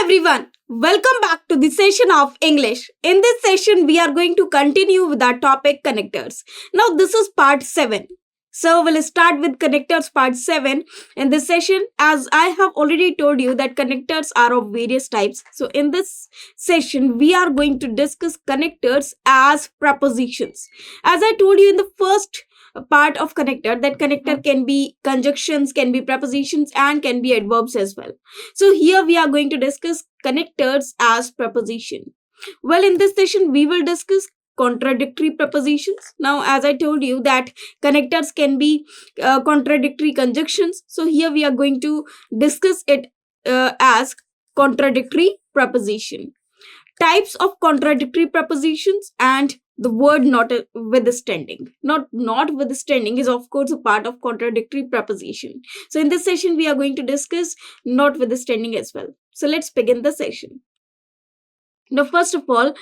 everyone, welcome back to the session of English. In this session, we are going to continue with our topic connectors. Now, this is part 7. So, we'll start with connectors part 7 in this session. As I have already told you that connectors are of various types. So, in this session, we are going to discuss connectors as prepositions. As I told you in the first part of connector, that connector can be conjunctions, can be prepositions, and can be adverbs as well. So here we are going to discuss connectors as preposition. Well, in this session we will discuss contradictory prepositions. Now, as I told you that connectors can be contradictory conjunctions, so here we are going to discuss it as contradictory preposition, types of contradictory prepositions, and the word notwithstanding. Notwithstanding is of course a part of contradictory preposition. So in this session we are going to discuss notwithstanding as well. So let's begin the session. Now, first of all,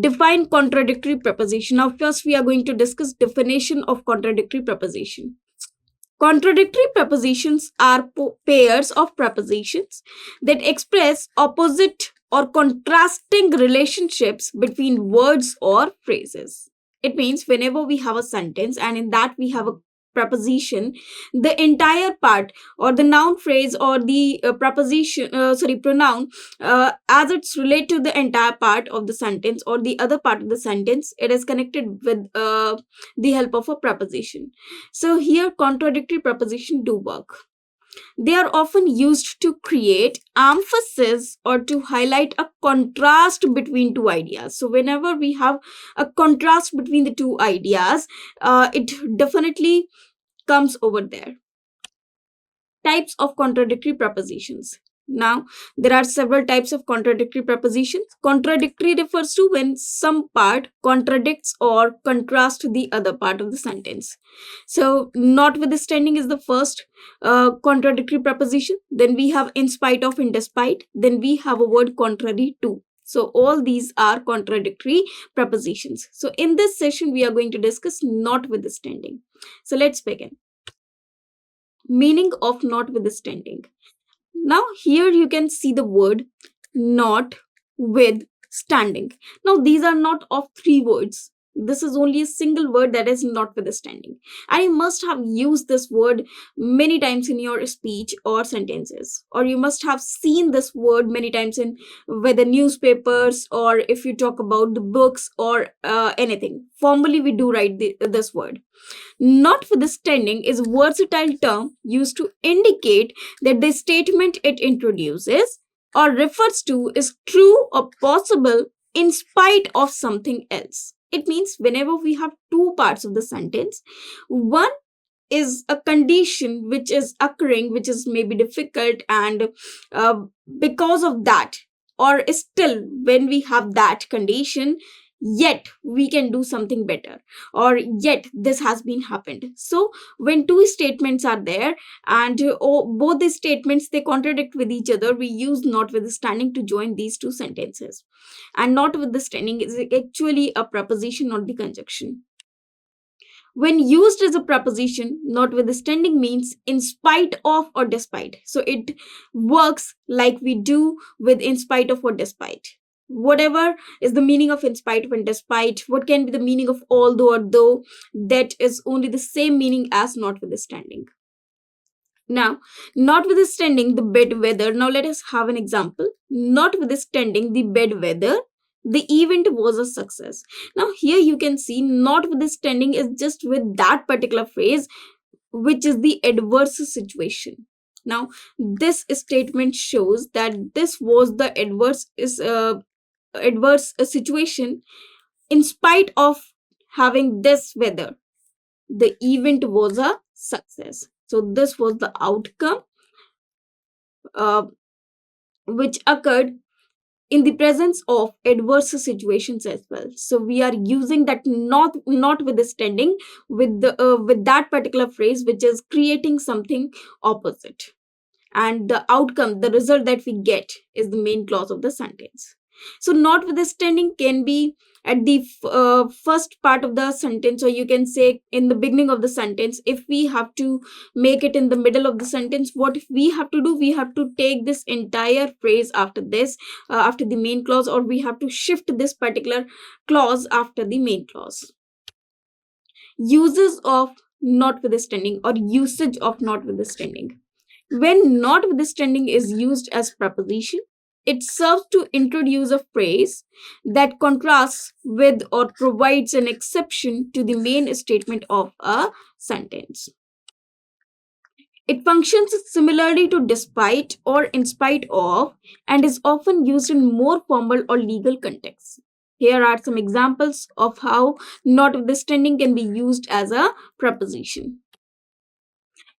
define contradictory preposition. Now first we are going to discuss definition of contradictory preposition. Contradictory prepositions are pairs of prepositions that express opposite or contrasting relationships between words or phrases. It means whenever we have a sentence and in that we have a preposition, the entire part or the noun phrase or the pronoun, as it's related to the entire part of the sentence or the other part of the sentence, it is connected with the help of a preposition. So here contradictory preposition do work. They are often used to create emphasis or to highlight a contrast between two ideas. So whenever we have a contrast between the two ideas, it definitely comes over there. Types of contradictory prepositions. Now, there are several types of contradictory prepositions. Contradictory refers to when some part contradicts or contrasts the other part of the sentence. So, notwithstanding is the first contradictory preposition. Then we have in spite of, in despite. Then we have a word contrary to. So, all these are contradictory prepositions. So, in this session, we are going to discuss notwithstanding. So, let's begin. Meaning of notwithstanding. Now here you can see the word notwithstanding. Now these are not of three words. This is only a single word, that is notwithstanding. And you must have used this word many times in your speech or sentences. Or you must have seen this word many times in whether newspapers or if you talk about the books or anything. Formally we do write this word. Notwithstanding is a versatile term used to indicate that the statement it introduces or refers to is true or possible in spite of something else. It means whenever we have two parts of the sentence, one is a condition which is occurring, which is maybe difficult, and because of that, or still when we have that condition, yet we can do something better, or yet this has been happened. So when two statements are there and both the statements they contradict with each other, we use notwithstanding to join these two sentences. And notwithstanding is actually a preposition, not the conjunction. When used as a preposition, notwithstanding means in spite of or despite. So it works like we do with in spite of or despite. Whatever is the meaning of in spite of and despite, what can be the meaning of although or though, that is only the same meaning as notwithstanding. Now, notwithstanding the bad weather. Now let us have an example. Notwithstanding the bad weather, the event was a success. Now here you can see notwithstanding is just with that particular phrase, which is the adverse situation. Now this statement shows that this was the adverse situation in spite of having this weather. The event was a success. So this was the outcome which occurred in the presence of adverse situations as well. So we are using that notwithstanding with that particular phrase, which is creating something opposite, and the outcome, the result that we get, is the main clause of the sentence. So notwithstanding can be at the first part of the sentence, or you can say in the beginning of the sentence, if we have to make it in the middle of the sentence, what we have to do, we have to take this entire phrase after this, after the main clause, or we have to shift this particular clause after the main clause. Uses of notwithstanding, or usage of notwithstanding. When notwithstanding is used as preposition, it serves to introduce a phrase that contrasts with or provides an exception to the main statement of a sentence. It functions similarly to despite or in spite of, and is often used in more formal or legal contexts. Here are some examples of how notwithstanding can be used as a preposition.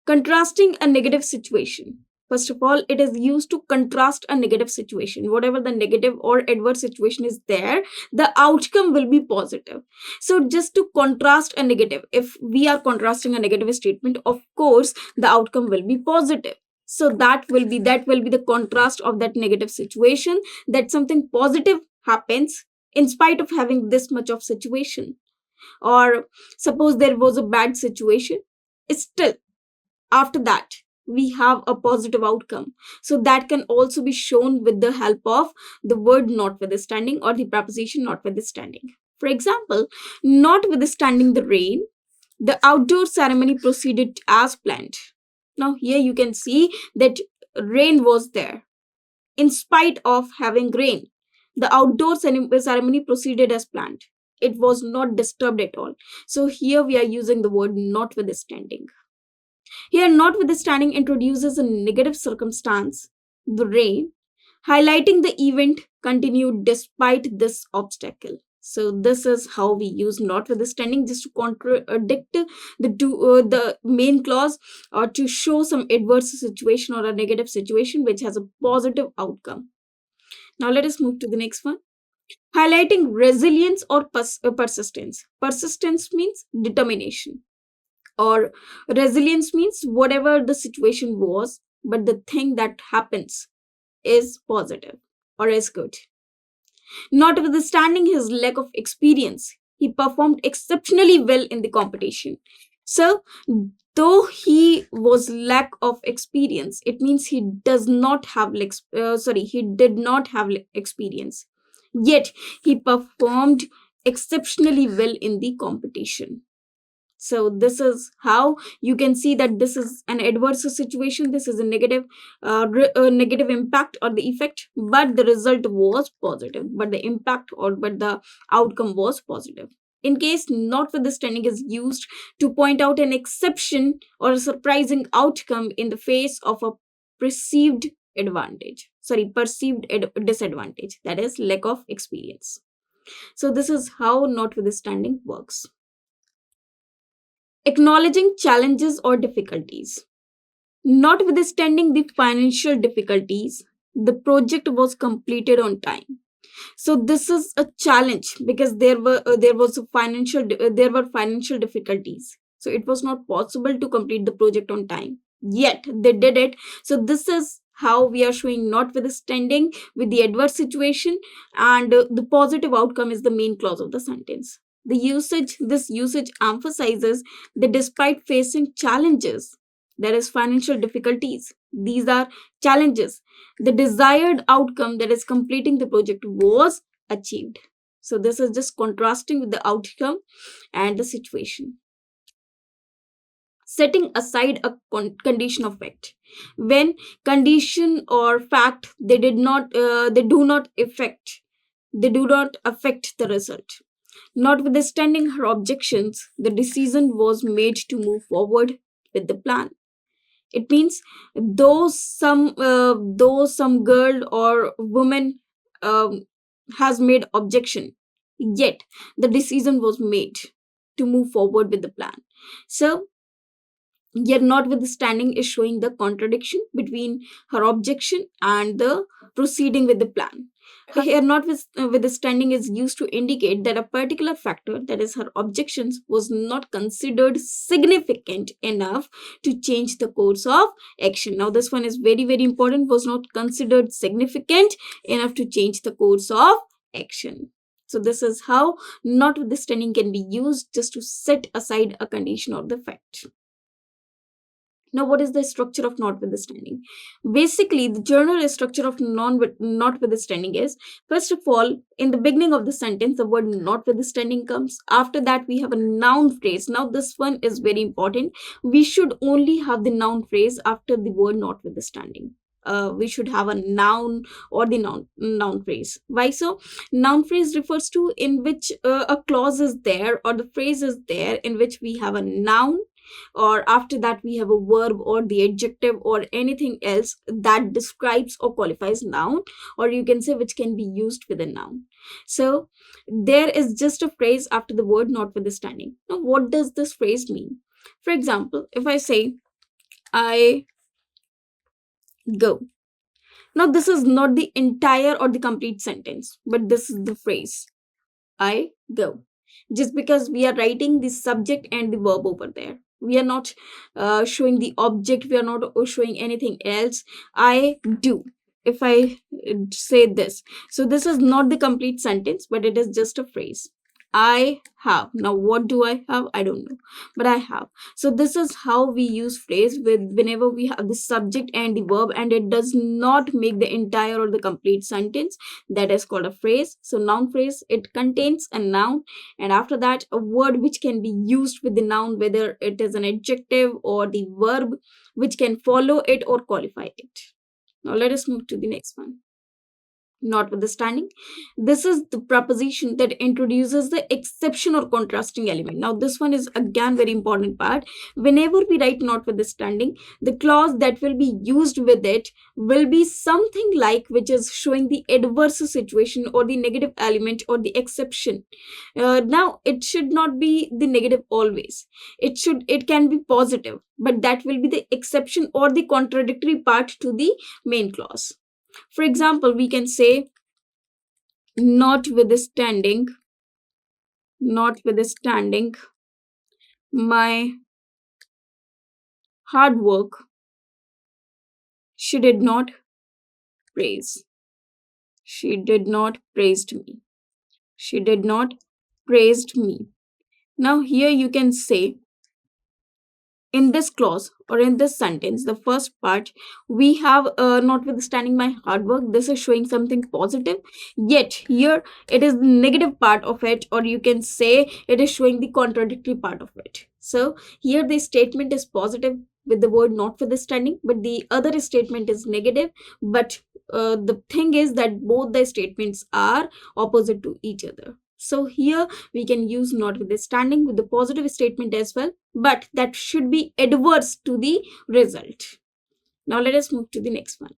Contrasting a negative situation. First of all, it is used to contrast a negative situation. Whatever the negative or adverse situation is there, the outcome will be positive. So just to contrast a negative, if we are contrasting a negative statement, of course the outcome will be positive. So that will be the contrast of that negative situation, that something positive happens in spite of having this much of situation. Or suppose there was a bad situation, still after that we have a positive outcome. So that can also be shown with the help of the word notwithstanding, or the preposition notwithstanding. For example, notwithstanding the rain, the outdoor ceremony proceeded as planned. Now here you can see that rain was there. In spite of having rain, the outdoor ceremony proceeded as planned. It was not disturbed at all. So here we are using the word notwithstanding. Here, notwithstanding introduces a negative circumstance, the rain, highlighting the event continued despite this obstacle. So this is how we use notwithstanding, just to contradict the main clause, or to show some adverse situation or a negative situation which has a positive outcome. Now let us move to the next one. Highlighting resilience or persistence. Persistence means determination, or resilience means whatever the situation was, but the thing that happens is positive or is good. Notwithstanding his lack of experience, he performed exceptionally well in the competition. So though he was lack of experience, it means he does not have he did not have experience, yet he performed exceptionally well in the competition. So this is how you can see that this is an adverse situation, this is a negative impact or the effect, but the result was positive, but the impact but the outcome was positive. In case notwithstanding is used to point out an exception or a surprising outcome in the face of a perceived disadvantage, that is lack of experience. So this is how notwithstanding works. Acknowledging challenges or difficulties. Notwithstanding the financial difficulties, the project was completed on time. So this is a challenge because there were financial difficulties. So it was not possible to complete the project on time. Yet they did it. So this is how we are showing notwithstanding with the adverse situation, and the positive outcome is the main clause of the sentence. This usage emphasizes that despite facing challenges, there is financial difficulties, these are challenges, the desired outcome, that is completing the project, was achieved. So this is just contrasting with the outcome and the situation. Setting aside a condition of fact. When condition or fact they do not affect the result. Notwithstanding her objections, the decision was made to move forward with the plan. It means though some girl or woman has made objection, yet the decision was made to move forward with the plan. So yet notwithstanding is showing the contradiction between her objection and the proceeding with the plan. Here notwithstanding is used to indicate that a particular factor, that is her objections, was not considered significant enough to change the course of action. Now this one is very, very important, was not considered significant enough to change the course of action. So this is how notwithstanding can be used just to set aside a condition or the fact. Now, what is the structure of notwithstanding? Basically, the general structure of notwithstanding is, first of all, in the beginning of the sentence, the word notwithstanding comes. After that, we have a noun phrase. Now, this one is very important. We should only have the noun phrase after the word notwithstanding. We should have a noun or the noun phrase. Why so? Noun phrase refers to in which a clause is there or the phrase is there in which we have a noun, or after that we have a verb or the adjective or anything else that describes or qualifies noun, or you can say which can be used with a noun. So there is just a phrase after the word notwithstanding. Now, what does this phrase mean? For example, if I say I go, now this is not the entire or the complete sentence, but this is the phrase I go. Just because we are writing the subject and the verb over there, we are not showing the object, we are not showing anything else. I do. If I say this, so this is not the complete sentence, but it is just a phrase. I have. Now, what do I have? I don't know, but I have. So this is how we use phrase with whenever we have the subject and the verb, and it does not make the entire or the complete sentence. That is called a phrase. So noun phrase, it contains a noun, and after that a word which can be used with the noun, whether it is an adjective or the verb which can follow it or qualify it. Now let us move to the next one. Notwithstanding, this is the preposition that introduces the exception or contrasting element. Now this one is again very important part. Whenever we write notwithstanding, the clause that will be used with it will be something like which is showing the adverse situation or the negative element or the exception. Now it should not be the negative always. It can be positive, but that will be the exception or the contradictory part to the main clause. For example, we can say notwithstanding my hard work, she did not praise. She did not praised me. She did not praised me. Now here you can say, in this clause or in this sentence, the first part, we have notwithstanding my hard work. This is showing something positive, yet here it is the negative part of it, or you can say it is showing the contradictory part of it. So here the statement is positive with the word notwithstanding, but the other statement is negative. But the thing is that both the statements are opposite to each other. So here we can use notwithstanding with the positive statement as well, but that should be adverse to the result. Now let us move to the next one.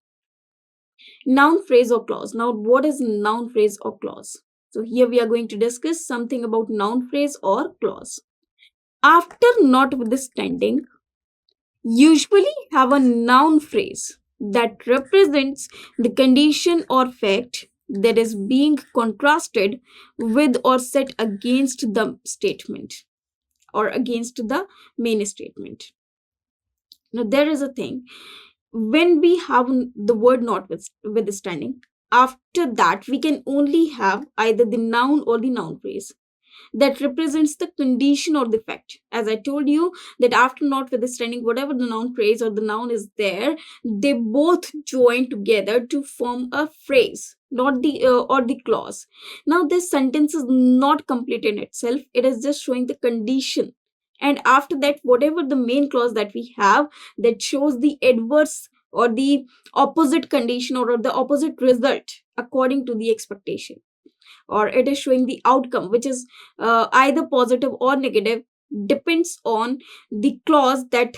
Noun phrase or clause. Now what is noun phrase or clause? So here we are going to discuss something about noun phrase or clause. After notwithstanding, usually have a noun phrase that represents the condition or fact that is being contrasted with or set against the statement or against the main statement. Now there is a thing, when we have the word notwithstanding, after that we can only have either the noun or the noun phrase that represents the condition or the fact. As I told you, that after notwithstanding, whatever the noun phrase or the noun is there, they both join together to form a phrase, not the or the clause. Now this sentence is not complete in itself, it is just showing the condition, and after that whatever the main clause that we have that shows the adverse or the opposite condition or the opposite result according to the expectation, or it is showing the outcome which is either positive or negative, depends on the clause that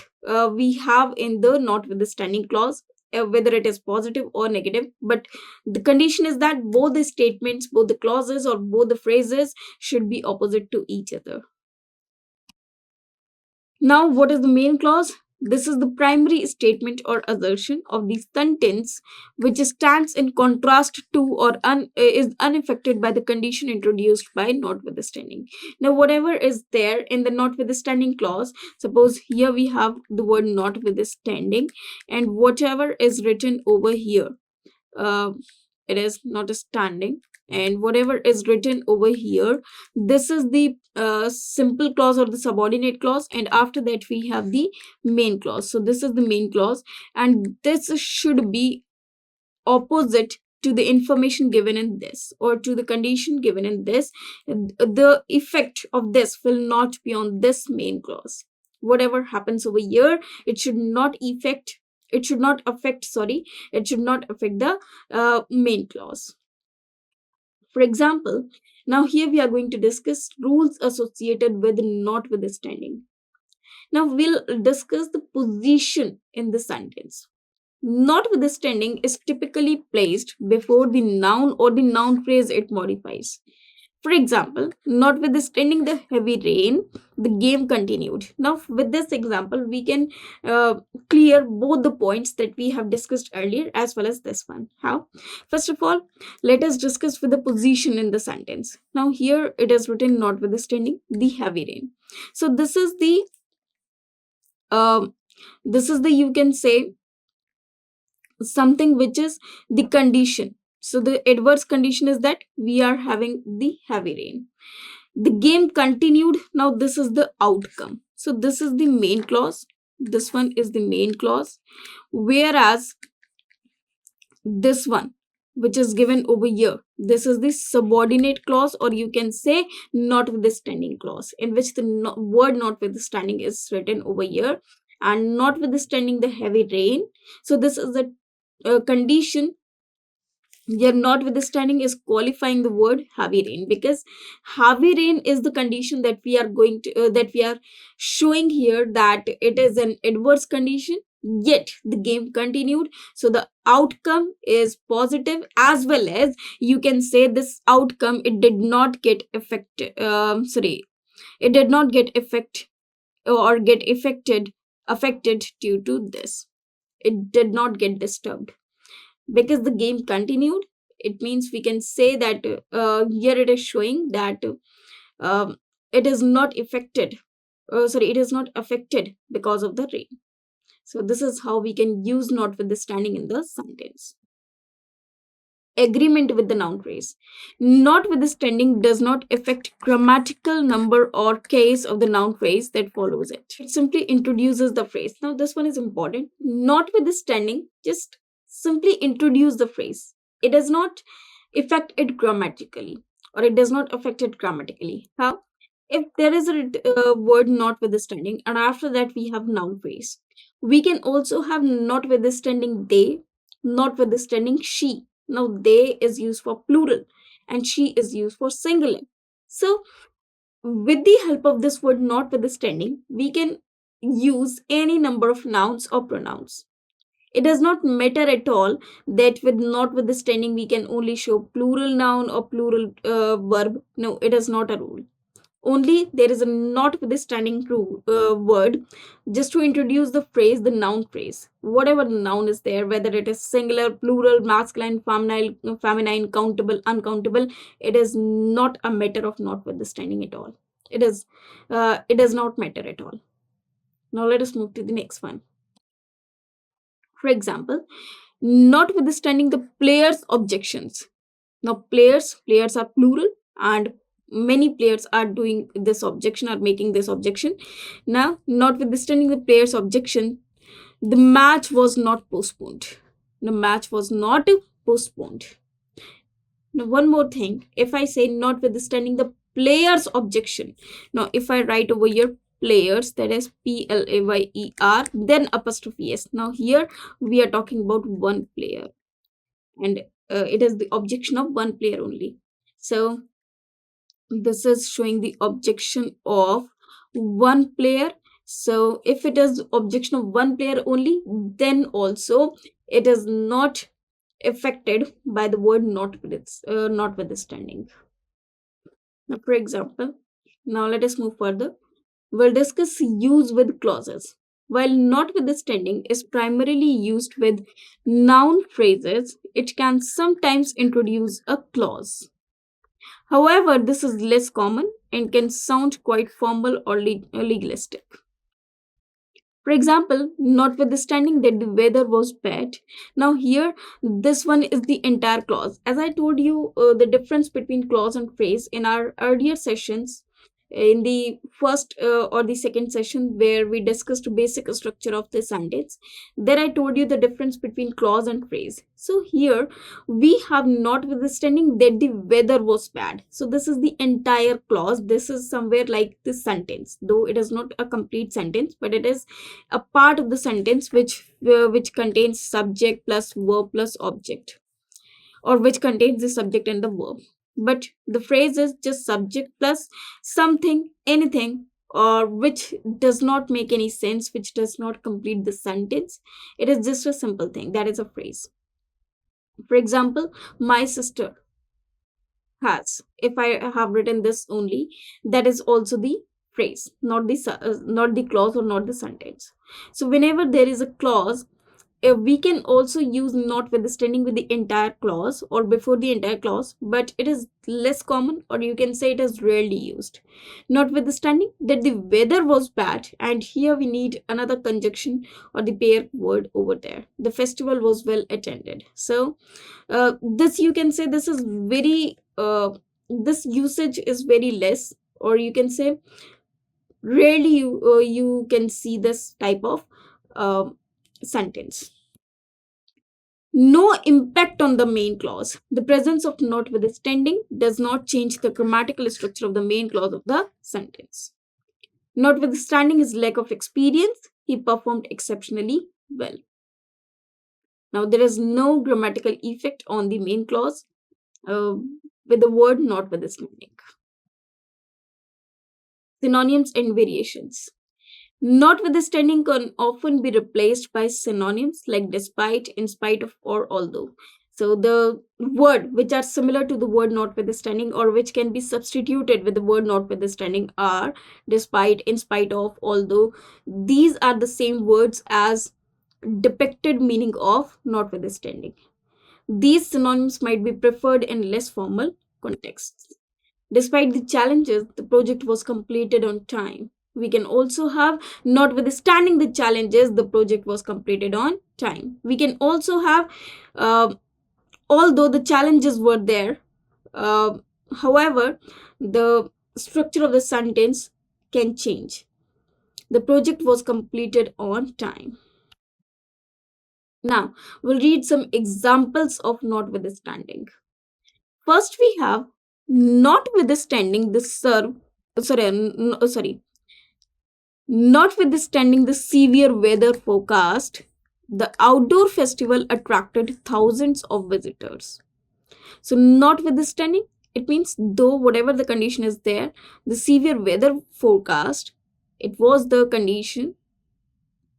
we have in the notwithstanding clause, whether it is positive or negative. But the condition is that both the statements, both the clauses or both the phrases should be opposite to each other. Now what is the main clause? This is the primary statement or assertion of the sentence which stands in contrast to or is unaffected by the condition introduced by notwithstanding. Now, whatever is there in the notwithstanding clause, suppose here we have the word notwithstanding, and whatever is written over here, it is notwithstanding. and whatever is written over here, this is the simple clause or the subordinate clause, and after that we have the main clause. So this is the main clause, and this should be opposite to the information given in this or to the condition given in this. The effect of this will not be on this main clause. Whatever happens over here, it should not affect the main clause. For example, now here we are going to discuss rules associated with notwithstanding. Now we'll discuss the position in the sentence. Notwithstanding is typically placed before the noun or the noun phrase it modifies. For example, notwithstanding the heavy rain, the game continued. Now, with this example, we can clear both the points that we have discussed earlier as well as this one. How? First of all, let us discuss with the position in the sentence. Now, here it is written notwithstanding the heavy rain. So this is the you can say something which is the condition. So the adverse condition is that we are having the heavy rain. The game continued. Now this is the outcome. So this is the main clause. This one is the main clause. Whereas this one, which is given over here, this is the subordinate clause, or you can say notwithstanding clause, in which the word notwithstanding is written over here, and notwithstanding the heavy rain. So this is the condition. Your notwithstanding is qualifying the word heavy rain, because heavy rain is the condition that we are going to that we are showing here, that it is an adverse condition, yet the game continued. So the outcome is positive, as well as you can say this outcome, it did not get affected it did not get affected due to this. It did not get disturbed because the game continued. It means we can say that here it is showing that it is not it is not affected because of the rain. So this is how we can use notwithstanding in the sentence. Agreement with the noun phrase. Notwithstanding does not affect grammatical number or case of the noun phrase that follows it. It simply introduces the phrase. Now this one is important. Notwithstanding just simply introduce the phrase. It does not affect it grammatically, or it does not affect it grammatically. How? If there is a word notwithstanding, and after that we have noun phrase, we can also have notwithstanding they, notwithstanding she. Now they is used for plural and she is used for singular. So with the help of this word notwithstanding, we can use any number of nouns or pronouns. It does not matter at all that with notwithstanding we can only show plural noun or plural verb. No, it is not a rule. Only there is a notwithstanding word just to introduce the phrase, the noun phrase. Whatever the noun is there, whether it is singular, plural, masculine, feminine, countable, uncountable, it is not a matter of notwithstanding at all. It does not matter at all. Now let us move to the next one. For example, notwithstanding the player's objections. Now players are plural, and many players are doing this objection, are making this objection. Now, notwithstanding the player's objection, the match was not postponed. The match was not postponed. Now, one more thing. If I say notwithstanding the player's objection, now if I write over here players, that is PLAYER, then apostrophe S. Now here we are talking about one player, and it is the objection of one player only. So this is showing the objection of one player. So if it is objection of one player only, then also it is not affected by the word notwithstanding. Now, for example, now let us move further. We'll discuss use with clauses. While notwithstanding is primarily used with noun phrases, it can sometimes introduce a clause. However, this is less common and can sound quite formal or legalistic. For example, notwithstanding that the weather was bad. Now here, this one is the entire clause. As I told you, the difference between clause and phrase in our earlier sessions, in the first or the second session where we discussed basic structure of the sentence, there I told you the difference between clause and phrase. So here we have notwithstanding that the weather was bad. So this is the entire clause. This is somewhere like this sentence, though it is not a complete sentence, but it is a part of the sentence which contains subject plus verb plus object, or which contains the subject and the verb. But the phrase is just subject plus something, anything, or which does not make any sense, which does not complete the sentence. It is just a simple thing. That is a phrase. For example, my sister has. If I have written this only, that is also the phrase, not the clause or not the sentence. So whenever there is a clause, we can also use notwithstanding with the entire clause or before the entire clause, but it is less common, or you can say it is rarely used. Notwithstanding that the weather was bad, and here we need another conjunction or the pair word over there. The festival was well attended. So this, you can say, this is very this usage is very less, or you can say rarely you can see this type of sentence. No impact on the main clause. The presence of notwithstanding does not change the grammatical structure of the main clause of the sentence. Notwithstanding his lack of experience, he performed exceptionally well. Now, there is no grammatical effect on the main clause with the word notwithstanding. Synonyms and variations. Notwithstanding can often be replaced by synonyms like despite, in spite of, or although. So the word which are similar to the word notwithstanding, or which can be substituted with the word notwithstanding, are despite, in spite of, although. These are the same words as depicted meaning of notwithstanding. These synonyms might be preferred in less formal contexts. Despite the challenges, the project was completed on time. We can also have notwithstanding the challenges, the project was completed on time. We can also have although the challenges were there, however, the structure of the sentence can change. The project was completed on time. Now, we'll read some examples of notwithstanding. First, we have notwithstanding the notwithstanding the severe weather forecast, the outdoor festival attracted thousands of visitors. So, notwithstanding, it means though whatever the condition is there, the severe weather forecast, it was the condition,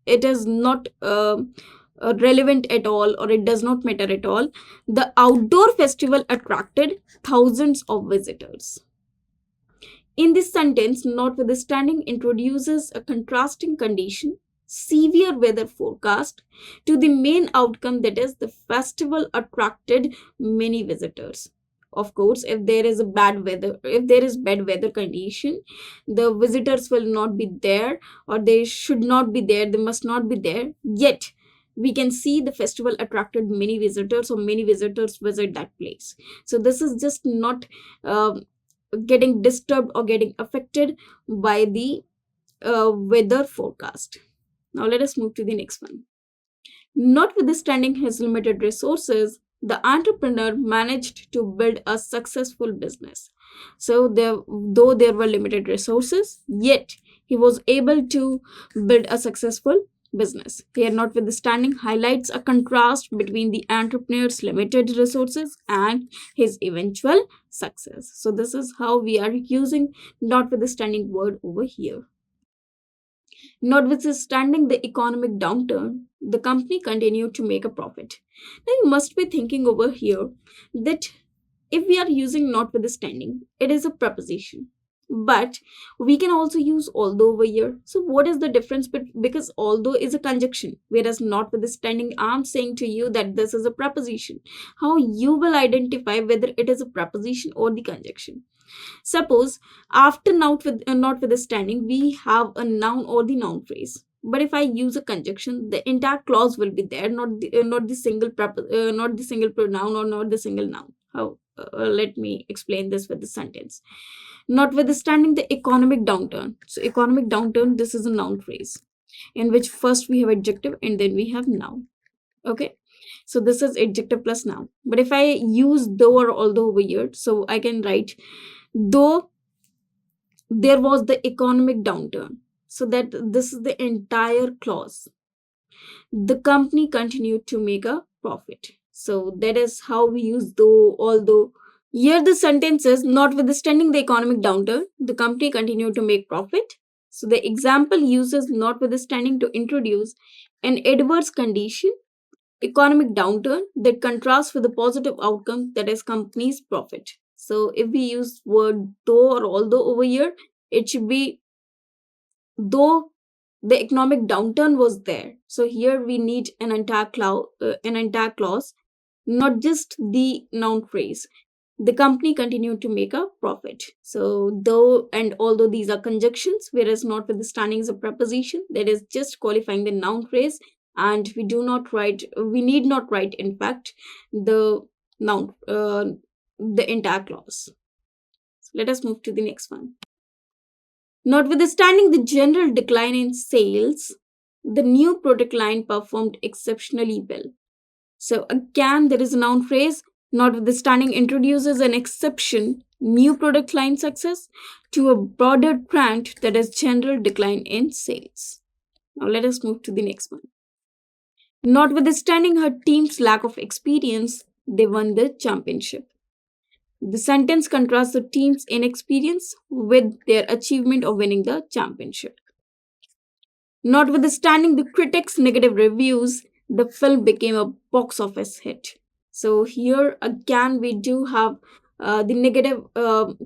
it is not relevant at all, or it does not matter at all. The outdoor festival attracted thousands of visitors. In this sentence, notwithstanding introduces a contrasting condition, severe weather forecast, to the main outcome, that is, the festival attracted many visitors. Of course, if there is bad weather condition, the visitors will not be there, or they should not be there, they must not be there. Yet we can see the festival attracted many visitors, or many visitors visit that place. So this is just not getting disturbed or getting affected by the weather forecast. Now let us move to the next one. Notwithstanding his limited resources, the entrepreneur managed to build a successful business. So though there were limited resources, yet he was able to build a successful business. Here, notwithstanding highlights a contrast between the entrepreneur's limited resources and his eventual success. So this is how we are using notwithstanding word over here. Notwithstanding the economic downturn, the company continued to make a profit. Now you must be thinking over here that if we are using notwithstanding, it is a preposition. But we can also use although over here. So what is the difference? Because although is a conjunction, whereas notwithstanding, I'm saying to you that this is a preposition. How you will identify whether it is a preposition or the conjunction? Suppose after notwithstanding, we have a noun or the noun phrase. But if I use a conjunction, the entire clause will be there, not the single not the single pronoun or not the single noun. How? Let me explain this with the sentence. Notwithstanding the economic downturn. So economic downturn, this is a noun phrase in which first we have adjective and then we have noun. Okay, so this is adjective plus noun. But if I use though or although over here, so I can write though there was the economic downturn, so that this is the entire clause. The company continued to make a profit. So that is how we use though, although. Here the sentence is, notwithstanding the economic downturn, the company continued to make profit. So the example uses notwithstanding to introduce an adverse condition, economic downturn, that contrasts with the positive outcome, that is company's profit. So if we use word though or although over here, it should be though the economic downturn was there. So here we need an entire clause, not just the noun phrase. The company continued to make a profit. So though and although, these are conjunctions, whereas notwithstanding is a preposition that is just qualifying the noun phrase, and we need not write in fact the noun the entire clause. So let us move to the next one. Notwithstanding the general decline in sales, the new product line performed exceptionally well. So again, there is a noun phrase. Notwithstanding introduces an exception, new product line success, to a broader trend, that is general decline in sales. Now let us move to the next one. Notwithstanding her team's lack of experience, they won the championship. The sentence contrasts the team's inexperience with their achievement of winning the championship. Notwithstanding the critics' negative reviews, the film became a box office hit. So here again we do have the negative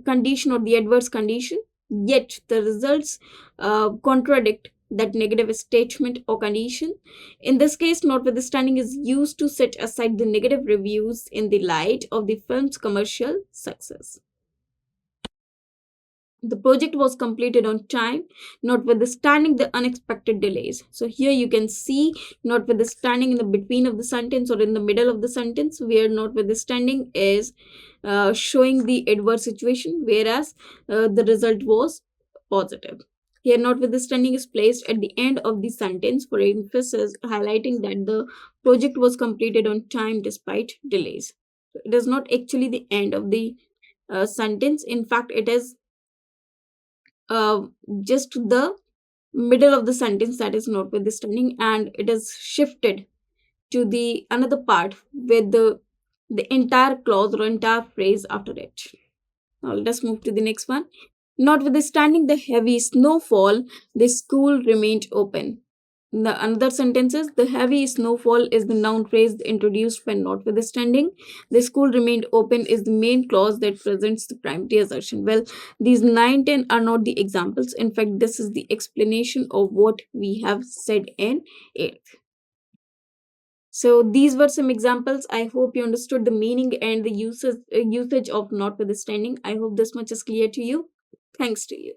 condition or the adverse condition, yet the results contradict that negative statement or condition. In this case, notwithstanding is used to set aside the negative reviews in the light of the film's commercial success. The project was completed on time, notwithstanding the unexpected delays. So here you can see notwithstanding in the between of the sentence or in the middle of the sentence, where notwithstanding is showing the adverse situation, whereas the result was positive. Here notwithstanding is placed at the end of the sentence for emphasis, highlighting that the project was completed on time despite delays. So it is not actually the end of the sentence. In fact, it is just the middle of the sentence, that is notwithstanding, and it is shifted to the another part with the entire clause or entire phrase after it. Now let us move to the next one. Notwithstanding the heavy snowfall, the school remained open. The another sentence is, the heavy snowfall is the noun phrase introduced when notwithstanding. The school remained open is the main clause that presents the primary assertion. Well, these 9, 10 are not the examples. In fact, this is the explanation of what we have said in 8th. So these were some examples. I hope you understood the meaning and the usage of notwithstanding. I hope this much is clear to you. Thanks to you.